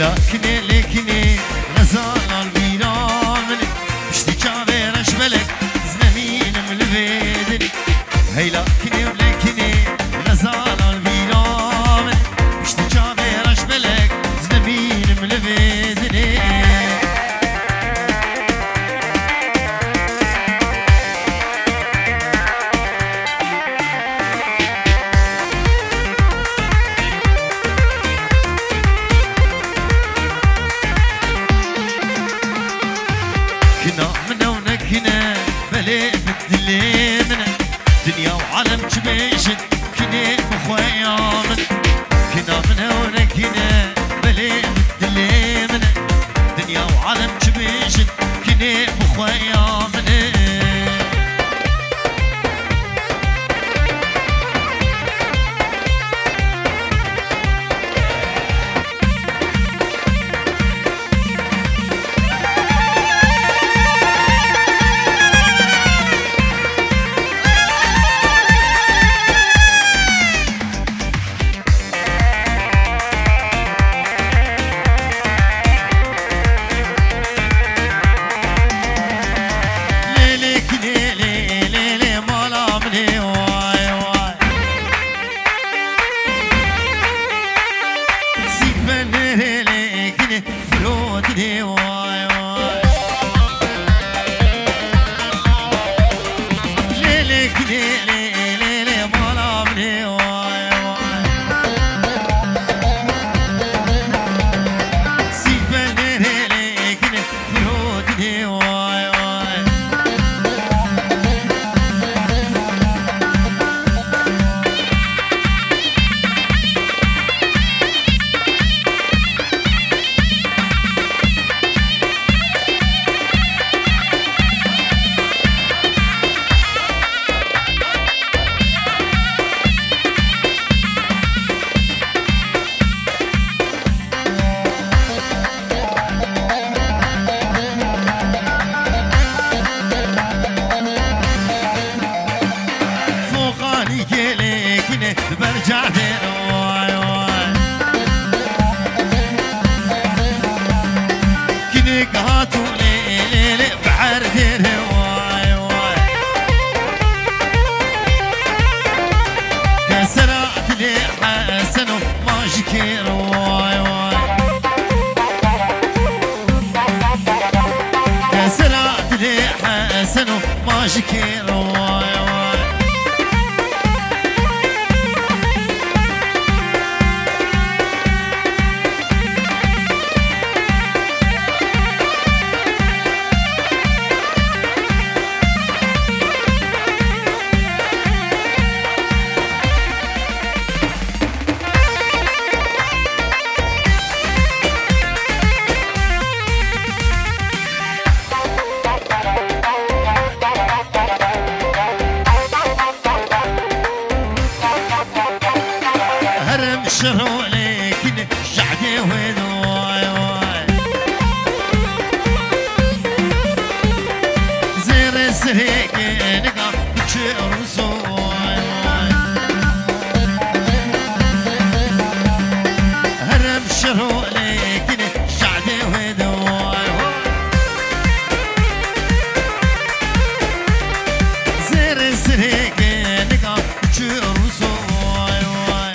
لكني لكني غزال البيرامني اشتكى رش بلك زنمين ملفيدني هي لكني ولكني غزال البيرامني اشتكى رش بلك زنمين ملفيدني دنيا وعالم جميشن كني بخويا من كنا من هنا كنا بلي مدلي من دنيا وعالم جميشن كني بخويا من برجع دير واي واي كنك هاتو ليلي بعر دير واي واي كسرات لي حسن ما شكير واي واي كسرات لي حسن ما شكير واي واي شروا لكن شعدي وذواي واي زير السريق نقا بتشير صواي واي هرم شروا لكن شعدي وذواي زير السريق نقا بتشير صواي واي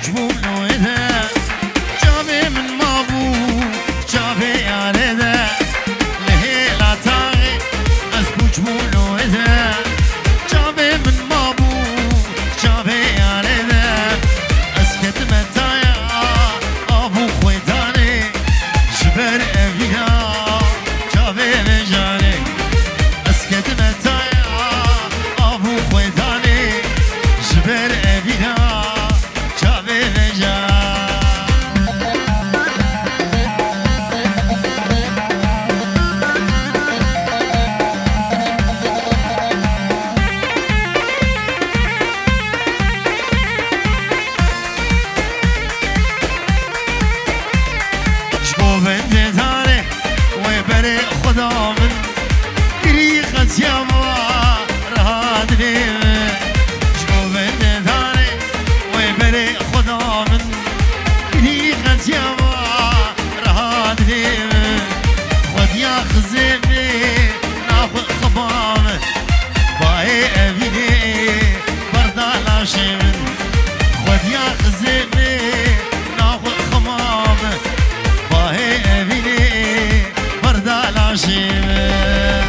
بوجبون ويدا جابي من مابو جابي على ذا لهيلا تاغي أس بوجبون ويدا جابي من مابو جابي على ذا أسكت متايا أبو خويتاني جبر أبيها جابي مجاني أسكت متايا أبو خويتاني جبر أبيها جابي مجاني خدا من طريقة يا رهاد نيمة شكو بنت ثاني ويبري خدا من طريقة يا رهاد نيمة خد يا خزيمي ناخذ خبامة باي أبيني بردا شمن خد يا خزيمي ناخذ خبامة باي أبيني بردا شمن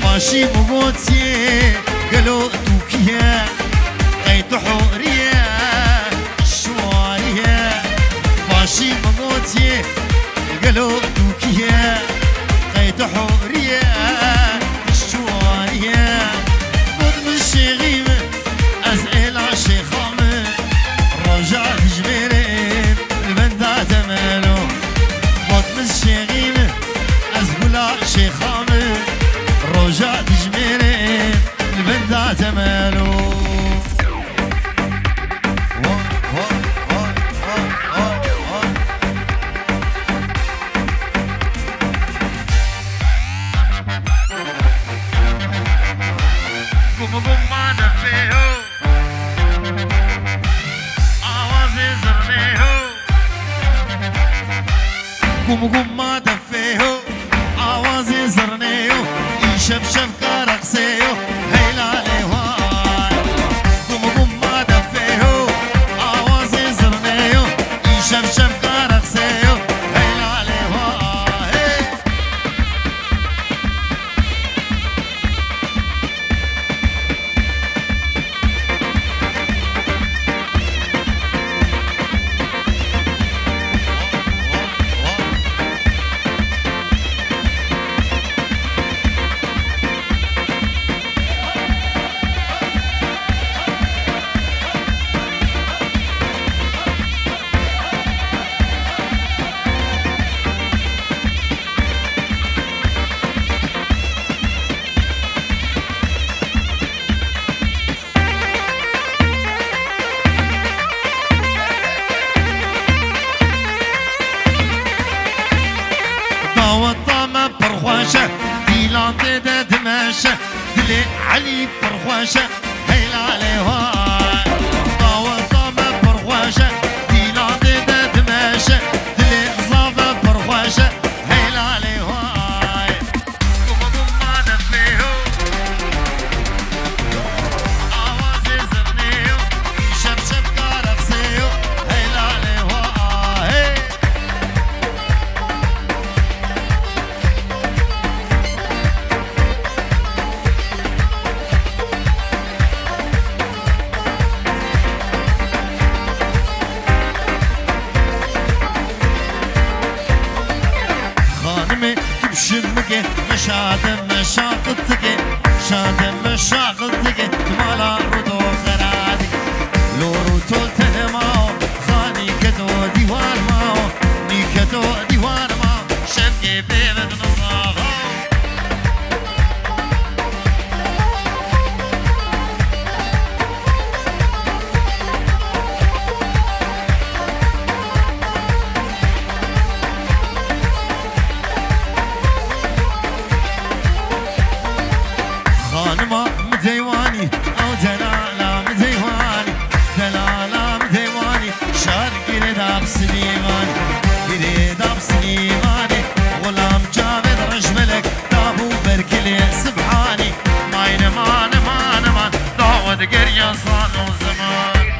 ماشي بموتي قالوا توكيا قيت حوريا الشواريا ماشي بموتي قالوا توكيا قيت حوريا الشواريا خذ من الشيغيمة أزعل عالشيخامة رجع جميرين البندا تمالو خذ من الشيغيمة أزقل عالشيخامة رجع جميرين البندا تمالو قوم ما دفيهو آوازي زرنيو يشبشب كرقسيو هيلا ليوان قوم ما دفيهو آوازي زرنيو يشبشب كرقسيو هيلا ليوان والطامة برخواشة ديلان تيدا دماشة دلي علي برخواشة هيلا ليوان والطامة برخواشة ديلان تيدا دماشة دلي صافة برخواشة هيلا ليوان قوم ما دفيهو آوازي زرنيو شبشب كارقسيو هيلا ليوان شمكي مشادم مشاقتك شادم مشاقتك مالا ردو خرادك لو روتو تنماو خاني كدو ديوان ماو ني كدو ديوان ماو شمكي بيبد نصافو خانما مديواني او دلالا مديواني دلالا دنيا صان وزمان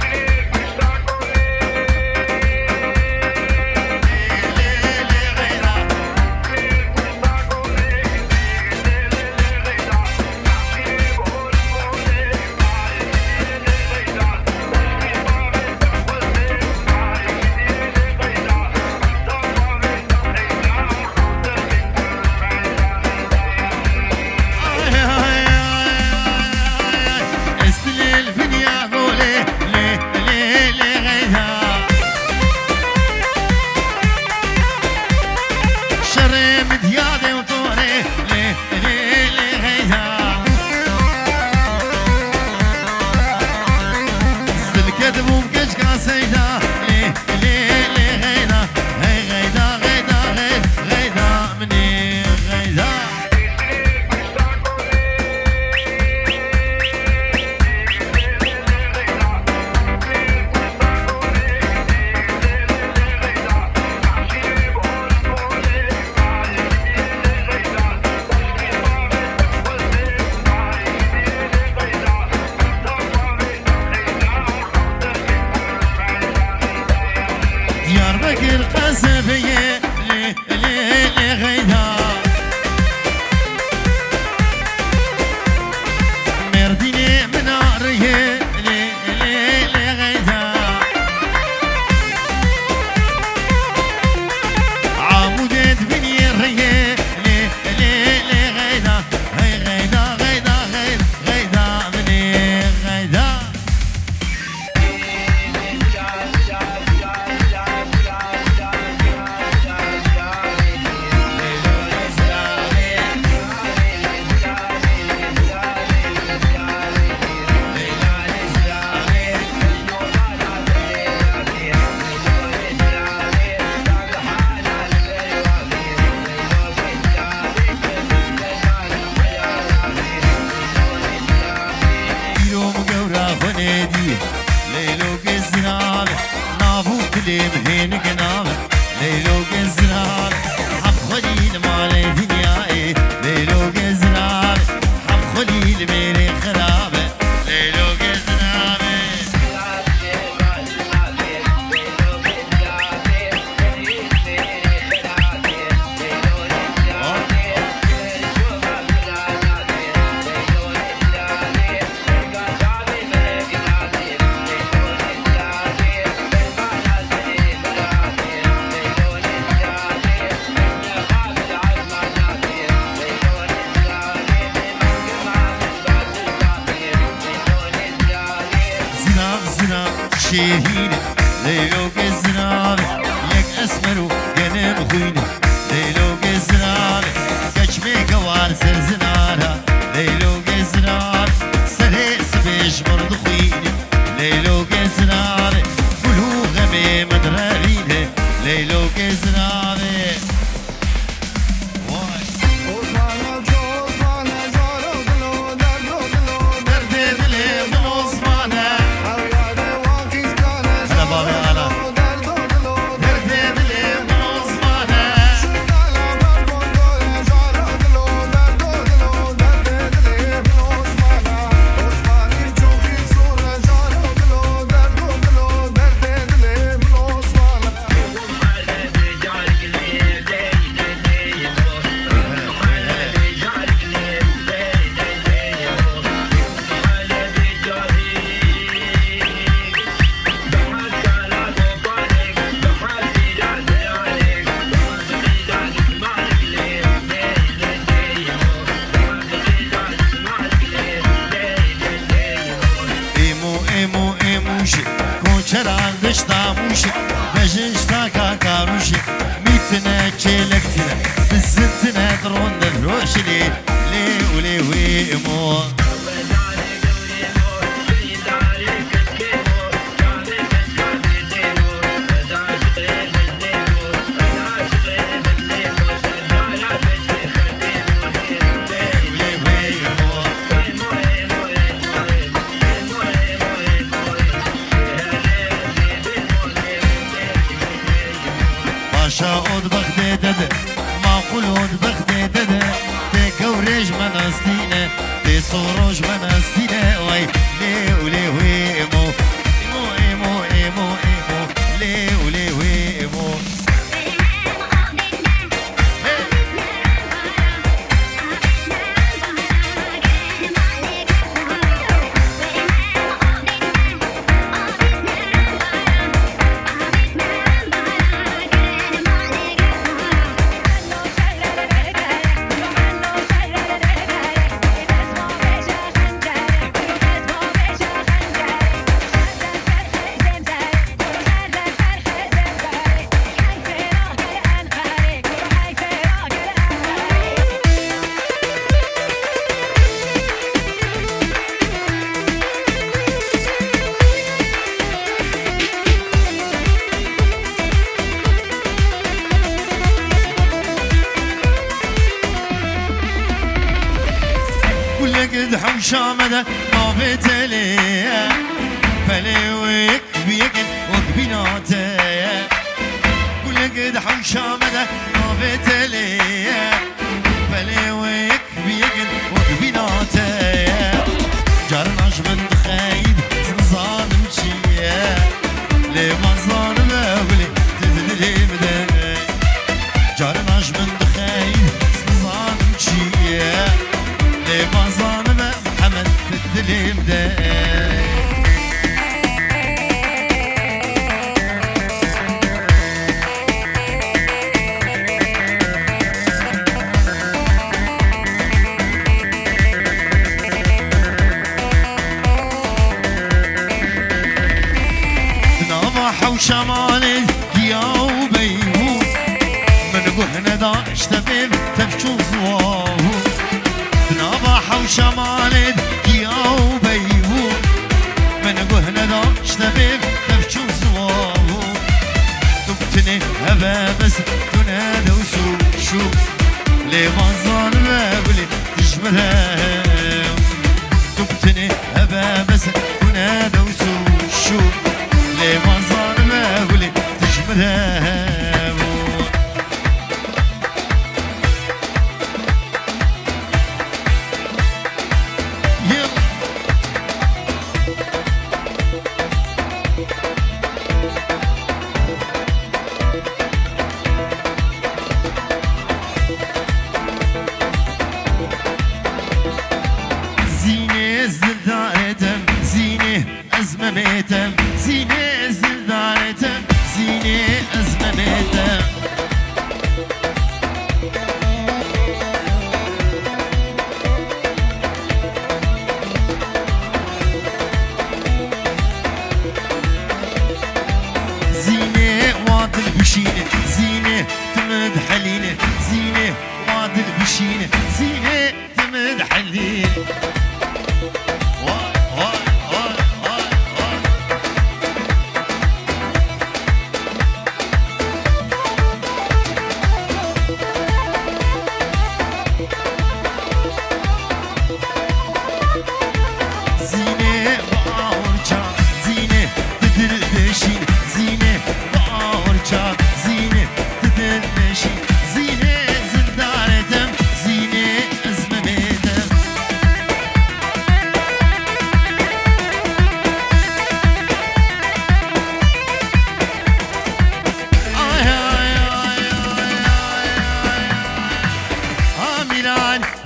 دياربكر قصبية غيدا مرديني منارية غيدا عمودة بني ريه غيدا هي غيدا غيدا غيدا مني غيدا ليلو جزرال نابوك لمهين قناب ليلو جزرال حب خليل مالي دنياي ليلو جزرال حب خليل ميري خرابة ليلو جزرال شهينة ليلو جزرال يك اسمرو جنب خوينة ليلو جزرال كشمي قوار سرزنارها ليلو جزرال سريس بيش مرض خوينة ليلو جزرال قلو غمي مدرارينة ليلو جزرال چران دشتا موشی بجنشتا کاکاروشی میتنه چلکتنه بزنتنه درون دروشلی لیولی ویمو شاود بغدي دده معقول ود بغدي دده تي كوريج مناستينه تي صوروج مناستينه وي ليه وليه شامده ما بتليه بلي ويك بيكن وكبيناته قول قد حوشامده ما بتليه بلي ويك بيكن وكبيناته جرناش من خايب ظالم شيه ليه ما ظالم اولي تدري بدني جرناش من خايب ظالم شيه ليه ما ظالم محمد تدري بدني شمالي يا وبيهو من قهنا داش تبيب تبشو زواهو نباح وشمالي يا وبيهو من قهنا داش تبيب تبشو زواهو تبتني هبا بس تنادى وسوشو ليه ما ظالمة ولي تجملها تبتني هبا بس تنادى وسوشو ليه ما ظالمة ولي تجملها زينة زلدارتم زينة أزمة بيتم زينة زلدارتم زينة أزمة بيتم زينة وادل بشينة زينة تمد حلينة زينة وادل بشينة زينة تمد حلينة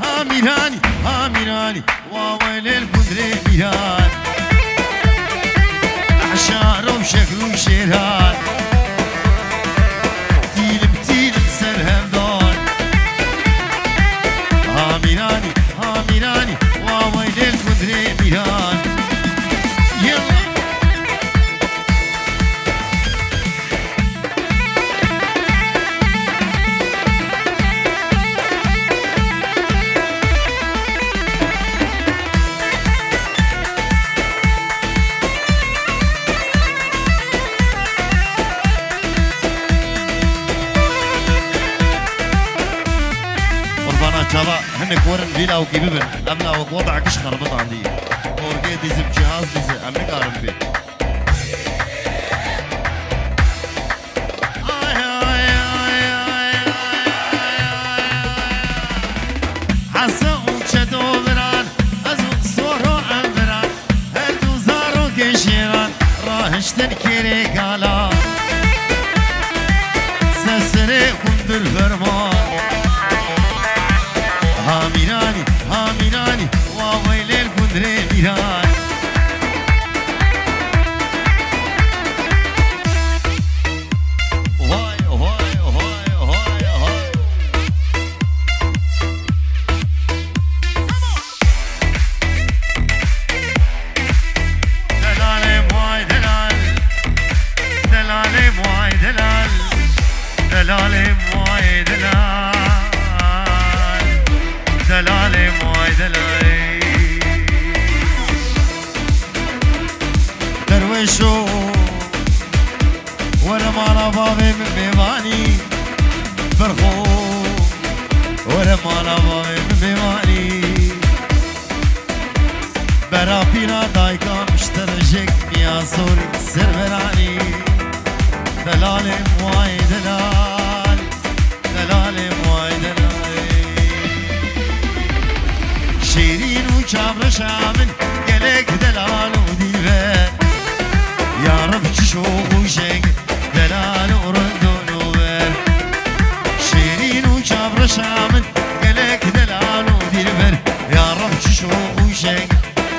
هاميراني هاميراني وويل البندري ميران عشان وشكل وشيران تيلم تيلم سرهم دون هاميراني هاميراني وويل البندري ميران يلا شباب هن كورن فيلا وكيببن قبل وضعك ايش خربط عندي اورجي ديزم جهاز ديزم عم نقارن فيه حسن وشدو بران ازو صورو انفران هردو زارو كشيران راهشتن كيري قالا سسري كندر فرمان هاميراني هاميراني وويل الكندري ميران هاي هاي هاي هاي هاي دلالي مواي دلال دلالي مواي دلال دلالي مواي دلال دلالي مواي دلالي درويشو وانا مالا بابي من بيباني فرخو وانا مالا بابي من بيباني برابينا دايكا مشترجك يا سوري سربراني دلال واي دلال دلال واي دلال شيرين وشابر شامن قلك دلال وديبه يا رب تشوف وشك دلال وردون وبر شيرين وشابر شامن قلك دلال وديبه يا رب تشوف وشك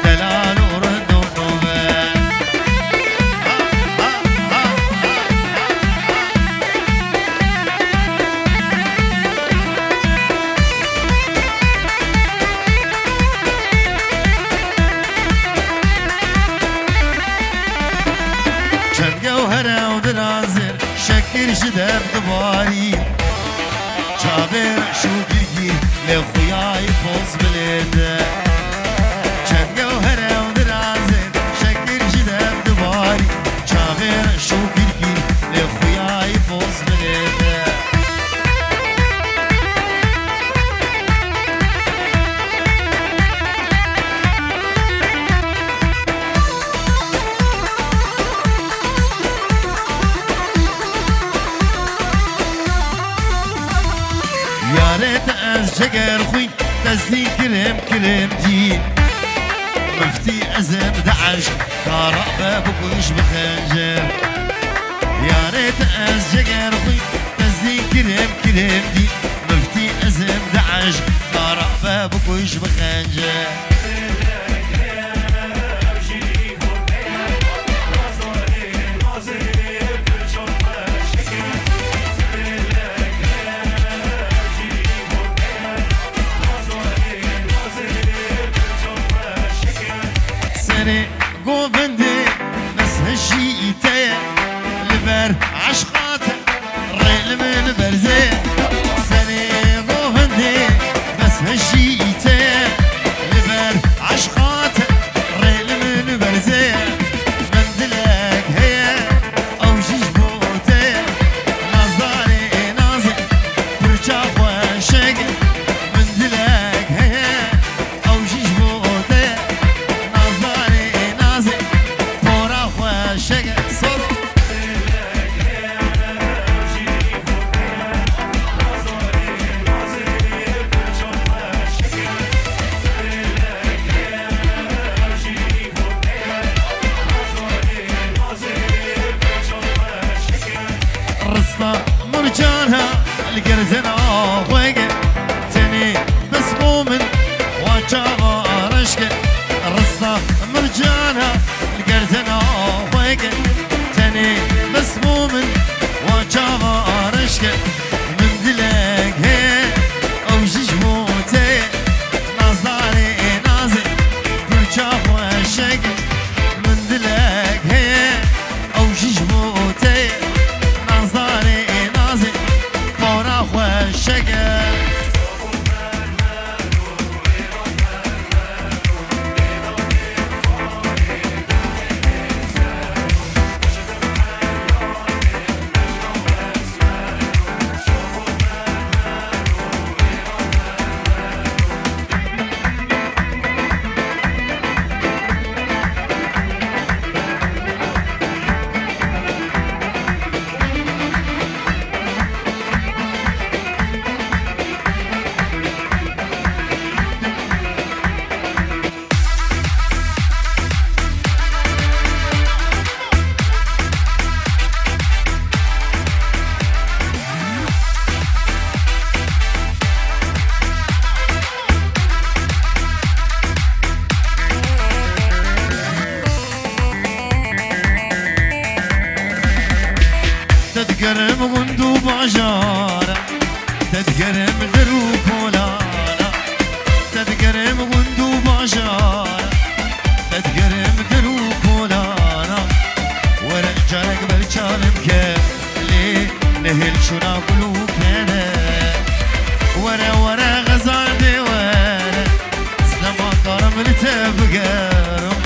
دلال وردون وبر جوهره ودرازر شكر جدر دباري جابر شو بيجي لخوياي فوز بلده كان جوهره ودرازر شكر جدر دباري جابر شو بيجي لخوياي فوز بلده يا ريت أزجر خوي تزني كرم كرم دين مفتي أزم دعش كارقبة بكوش بخنجر يا ريت أزجر خوي تزني كرم كرم دين مفتي أزم دعش كارقبة بكوش بخنجر قوبندي بس هالشيء لبر عشقاته ريل من برزي سني قوبندي بس هالشيء لبر عشقاته ريل من برزي مندلك هي او جيجبوتي نظاري نازل برجاف وشقل مندلك هي او جيجبوتي مرجانها القرزنا خويقة تاني بس مؤمن وجابا رشقة الرصة مرجانها القرزنا خويقة تاني بس مؤمن وجابا رشقة من دلك هي او جيجموتي نظاري نازل برجاف وشقة من دلك هي او جيجموتي نظاري نازل فورا خوشقه تتقرم غندو بجارة تتقرم دروب ولانا تتقرم غندو بجارة تتقرم دروب ولانا ورجالك بالجالم كلي نهل شنا قلوب هنا ورا غزال دي ورا سلما قرم لتبقرم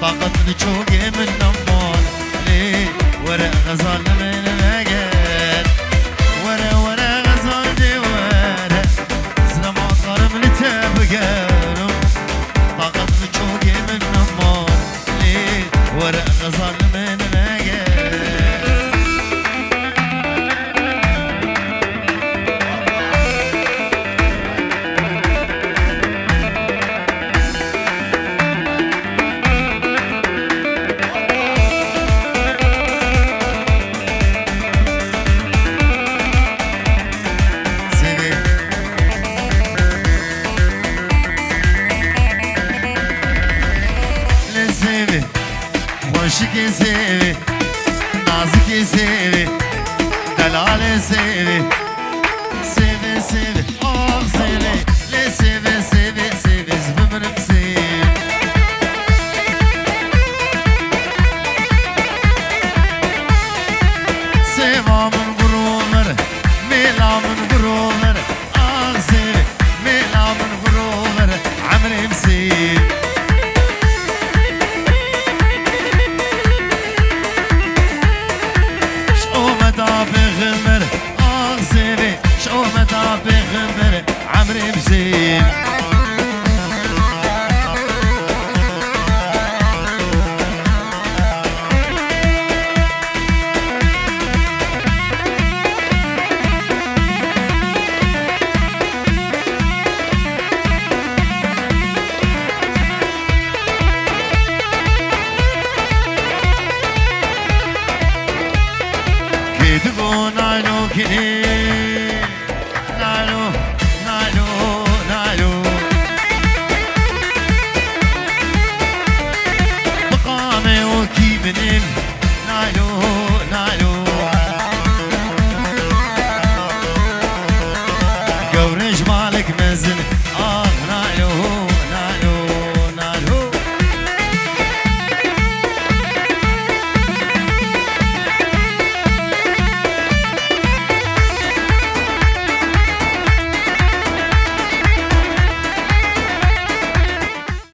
فقط نشوقي من نمان لي ورا غزال من مقال ورا غزال دي ورا سلما قرم لتبقرم فقط نشوقي من سيبي خوشك سيبي نازك سيبي دلال سيبي سيبي سيبي آه سيبي لي سيبي سيبي سيبي زبمرم سيبي سيبا من غرومر ميلا من غرومر آه سيبي ميلا من غرومر عمري مسيب بغمر آسيبي شو مدى بغمر عمري بزين كدبو نالو كني نالو نالو نالو مقامي وكي بنين نالو